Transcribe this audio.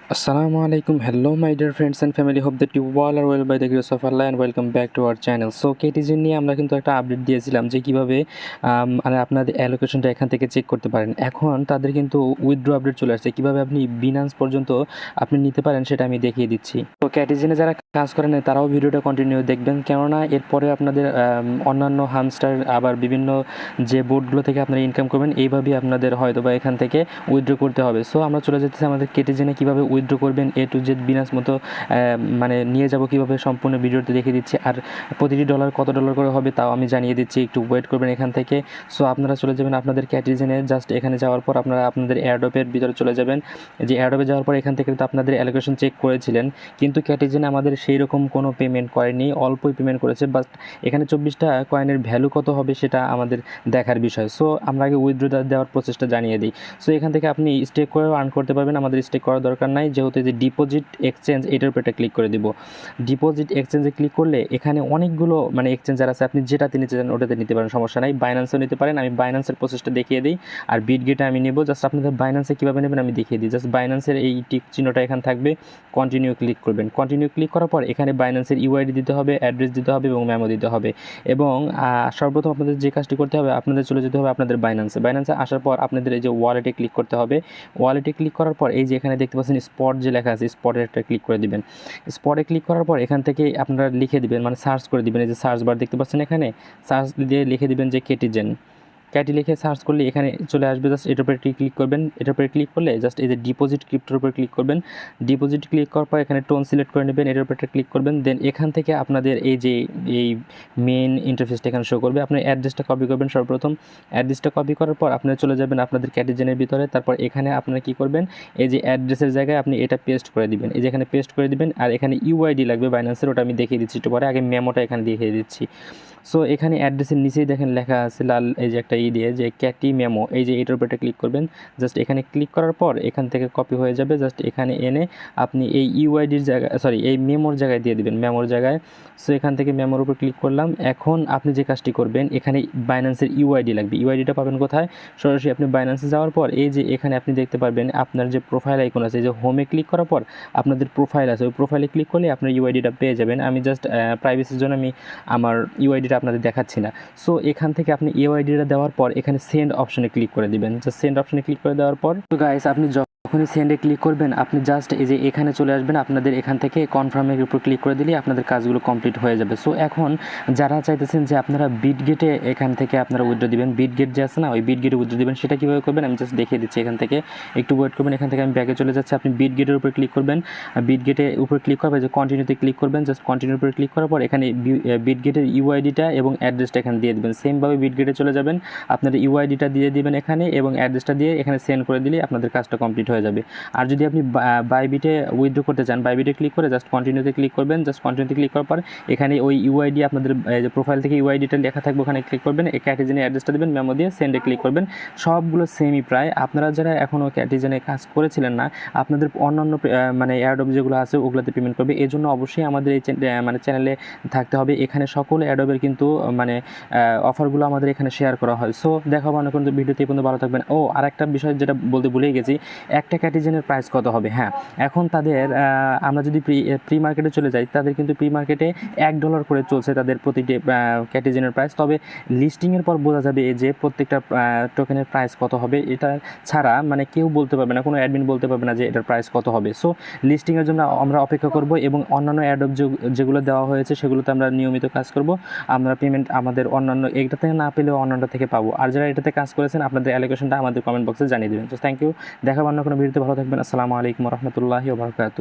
Assalamualaikum. Hello my dear friends and family. Hope that you all are well by the grace of Allah and welcome back to our channel. So KTGN নিয়ে আমরা কিন্তু একটা update দিয়েছিলাম যে কিভাবে মানে আপনাদের অ্যালোকেশনটা এখান থেকে চেক করতে পারেন। এখন তাদের কিন্তু উইথড্র আপডেট চলে আসছে, কিভাবে আপনি বিনান্স পর্যন্ত আপনি নিতে পারেন সেটা আমি দেখিয়ে দিচ্ছি। তো KTGN যারা কাজ করেন তারাও ভিডিওটা কন্টিনিউ দেখবেন, কেননা এরপরে আপনাদের অন্যান্য হামস্টার আবার বিভিন্ন যে বোর্ডগুলো থেকে আপনারা ইনকাম করবেন এইভাবেই আপনাদের হয়তো বা এখান থেকে উইথড্র করতে হবে। সো আমরা চলে যেতেছি আমাদের KTGN কীভাবে উইথড্র করবেন A to Z বিনান্স মতো মানে নিয়ে যাব কীভাবে সম্পূর্ণ ভিডিওতে দেখিয়ে দিচ্ছি। আর প্রতিটি ডলার কত ডলার করে হবে তাও আমি জানিয়ে দিচ্ছি, একটু ওয়েট করবেন এখান থেকে। সো আপনারা চলে যাবেন আপনাদের KTGN জাস্ট এখানে যাওয়ার পর আপনারা আপনাদের এয়ারড্রপের ভিতরে চলে যাবেন। যে এয়ারড্রপে যাওয়ার পর এখান থেকে কিন্তু আপনাদের অ্যালোকেশন চেক করেছিলেন, কিন্তু KTGN আমাদের সেই রকম কোনো পেমেন্ট করেনি, অল্পই পেমেন্ট করেছে। বাট এখানে 24টা কয়েনের ভ্যালু কত হবে সেটা আমাদের দেখার বিষয়। সো আমরা আগে উইথড্র দেওয়ার প্রসেসটা জানিয়ে দিই। সো এখান থেকে আপনি স্টেক করেও আর্ন করতে পারবেন, আমাদের স্টেক করার দরকার নাই, যেহেতু যে ডিপোজিট এক্সচেঞ্জ এটার উপর একটা ক্লিক করে দিব। ডিপোজিট এক্সচেঞ্জে ক্লিক করলে এখানে অনেকগুলো মানে এক্সচেঞ্জার আছে, আপনি যেটাতে নিতে চান ওটাতে নিতে পারেন, সমস্যা নাই। বাইন্যান্সও নিতে পারেন, আমি বাইন্যান্সের প্রসেসটা দেখিয়ে দিই। আর বিটগেটে আমি নেব, জাস্ট আপনাদের বাইন্যান্সে কীভাবে নেবেন আমি দেখিয়ে দিই। জাস্ট বাইন্যান্সের এই টিক চিহ্নটা এখানে থাকবে, কন্টিনিউ ক্লিক করবেন। কন্টিনিউ ক্লিক করার পর এখানে বাইন্যান্সের ইউআইডি দিতে হবে, অ্যাড্রেস দিতে হবে এবং মেমো দিতে হবে। এবং সর্বপ্রথম আপনাদের যে কাজটি করতে হবে, আপনাদের চলে যেতে হবে আপনাদের বাইন্যান্সে আসার পর আপনাদের এই যে ওয়ালেটে ক্লিক করতে হবে। ওয়ালেটে ক্লিক করার পর এই যে এখানে দেখতে পাচ্ছেন স্পট যে লেখা আছে, স্পটে একটা ক্লিক করে দিবেন। স্পটে ক্লিক করার পর এখান থেকে আপনারা লিখে দিবেন, মানে সার্চ করে দিবেন। এই যে সার্চ বার দেখতে পাচ্ছেন, এখানে সার্চ দিয়ে লিখে দিবেন যে KTGN। ক্যাটি লিখে সার্চ করলে এখানে চলে আসবে, জাস্ট এটার উপরে ক্লিক করবেন। এটার উপরে ক্লিক করলে জাস্ট এই যে ডিপোজিট ক্রিপ্টোর উপরে ক্লিক করবেন। ডিপোজিট ক্লিক করার পর এখানে টোন সিলেক্ট করে নেবেন, এটার উপরে ক্লিক করবেন। দেন এখান থেকে আপনাদের এই যে এই মেইন ইন্টারফেসটা এখানে শো করবে। আপনার অ্যাড্রেসটা কপি করবেন সর্বপ্রথম। অ্যাড্রেসটা কপি করার পর আপনারা চলে যাবেন আপনাদের KTGN ভিতরে। তারপর এখানে আপনারা কী করবেন, এই যে অ্যাড্রেসের জায়গায় আপনি এটা পেস্ট করে দিবেন, এই যে এখানে পেস্ট করে দিবেন। আর এখানে ইউআইডি লাগবে বাইন্যান্সের, ওটা আমি দেখিয়ে দিচ্ছি একটু পরে, আগে মেমোটা এখানে দেখিয়ে দিচ্ছি। সো এখানে অ্যাড্রেসের নিচেই দেখেন লেখা আছে লাল, এই যে একটা দিয়ে যে ক্যাটি মেমো, এই যে এটার উপরে ক্লিক করবেন। জাস্ট এখানে ক্লিক করার পর এখান থেকে কপি হয়ে যাবে, জাস্ট এখানে এনে আপনি এই ইউআইডির জায়গায় এই মেমোর জায়গায় দিয়ে দিবেন, মেমোর জায়গায়। সো এখান থেকে মেমোর উপর ক্লিক করলাম। এখন আপনি যে কাজটি করবেন, এখানে বাইন্যান্সের ইউআইডি লাগবে। ইউআইডিটা পাবেন কোথায়, সরাসরি আপনি বাইন্যান্সে যাওয়ার পর এই যে এখানে আপনি দেখতে পারবেন আপনার যে প্রোফাইল আইকন আছে, এই যে হোমে ক্লিক করার পর আপনাদের প্রোফাইল আছে, ওই প্রোফাইলে ক্লিক করলে আপনার ইউআইডিটা পেয়ে যাবেন। আমি জাস্ট প্রাইভেসির জন্য আমি আমার ইউআইডিটা আপনাদের দেখাচ্ছি না। সো এখান থেকে আপনি ইউআইডিটা দেওয়ার পর এখানে সেন্ড অপশনে ক্লিক করে দিবেন। জাস্ট সেন্ড অপশনে ক্লিক করে দেওয়ার পর তো গাইস আপনি যখনই সেন্ডে ক্লিক করবেন আপনি জাস্ট এই যে এখানে চলে আসবেন, আপনাদের এখান থেকে কনফার্মের উপর ক্লিক করে দিলেই আপনাদের কাজগুলো কমপ্লিট হয়ে যাবে। সো এখন যারা চাইতেছেন যে আপনারা বিটগেটে এখান থেকে আপনারা উইথড্র দিবেন, বিটগেট যে আছে না ওই বিটগেটে উইথড্র দিবেন, সেটা কীভাবে করবেন আমি জাস্ট দেখিয়ে দিচ্ছি। এখান থেকে একটু ওয়েট করবেন, এখান থেকে আমি ব্যাকে চলে যাচ্ছি। আপনি বিটগেটের উপর ক্লিক করবেন, বিটগেটের উপর ক্লিক করবেন, যে কন্টিনিউতে ক্লিক করবেন। জাস্ট কন্টিনিউর উপর ক্লিক করার পর এখানে বিটগেটের ইউআইডিটা এবং অ্যাড্রেসটা এখানে দিয়ে দেবেন। সেমভাবে বিটগেটে চলে যাবেন, আপনাদের ইউআইডিটা দিয়ে দিবেন এখানে এবং অ্যাড্রেসটা দিয়ে এখানে সেন্ড করে দিলে আপনাদের কাজটা কমপ্লিট হয়ে যাবে। আর যদি আপনি বাইবিটে উইথড্র করতে চান, বাইবিটে ক্লিক করে জাস্ট কন্টিনিউতে ক্লিক করবেন। জাস্ট কন্টিনিউতে ক্লিক করার পর এখানে ওই ইউআইডি আপনাদের যে প্রোফাইল থেকে ইউআইডিটা লেখা থাকবে ওখানে ক্লিক করবেন, এই KTGN অ্যাড্রেসটা দেবেন, মেমো দিয়ে সেন্ডে ক্লিক করবেন। সবগুলো সেমই প্রায়। আপনারা যারা এখনও KTGN কাজ করেছিলেন না, আপনাদের অন্যান্য মানে এয়ারড্রপ যেগুলো আছে ওগুলোতে পেমেন্ট করবে, এই জন্য অবশ্যই আমাদের এই মানে চ্যানেলে থাকতে হবে। এখানে সকল এয়ারড্রপের কিন্তু মানে অফারগুলো আমাদের এখানে শেয়ার করা হয়। সো দেখাবো অনেক কিন্তু ভিডিওতে, এই পর্যন্ত ভালো থাকবেন। ও আর একটা বিষয় যেটা বলতে ভুলেই গেছি, একটা KTGN প্রাইস কত হবে। হ্যাঁ, এখন তাদের আমরা যদি প্রি মার্কেটে চলে যাই, তাদের কিন্তু প্রি মার্কেটে $1 করে চলছে তাদের প্রতিটি KTGN প্রাইস। তবে লিস্টিংয়ের পর বোঝা যাবে যে প্রত্যেকটা টোকেনের প্রাইস কত হবে। এটা ছাড়া মানে কেউ বলতে পারবে না, কোনো অ্যাডমিন বলতে পারবে না যে এটার প্রাইস কত হবে। সো লিস্টিংয়ের জন্য আমরা অপেক্ষা করব এবং অন্যান্য অ্যাডপ যেগুলো দেওয়া হয়েছে সেগুলোতে আমরা নিয়মিত কাজ করব। আমরা পেমেন্ট আমাদের অন্যান্য এটাতে না পেলেও অন্যান্য থেকে পাবো। আর যারা এটাতে কাজ করেছেন আপনাদের অ্যালোকেশনটা আমাদের কমেন্ট বক্সে জানিয়ে দেবেন। তো থ্যাংক ইউ, দেখা অন্য কোনো ভিডিওতে, ভালো থাকবেন। আসসালামু আলাইকুম রহমতুল্লাহি ওয়া বারাকাতুহু।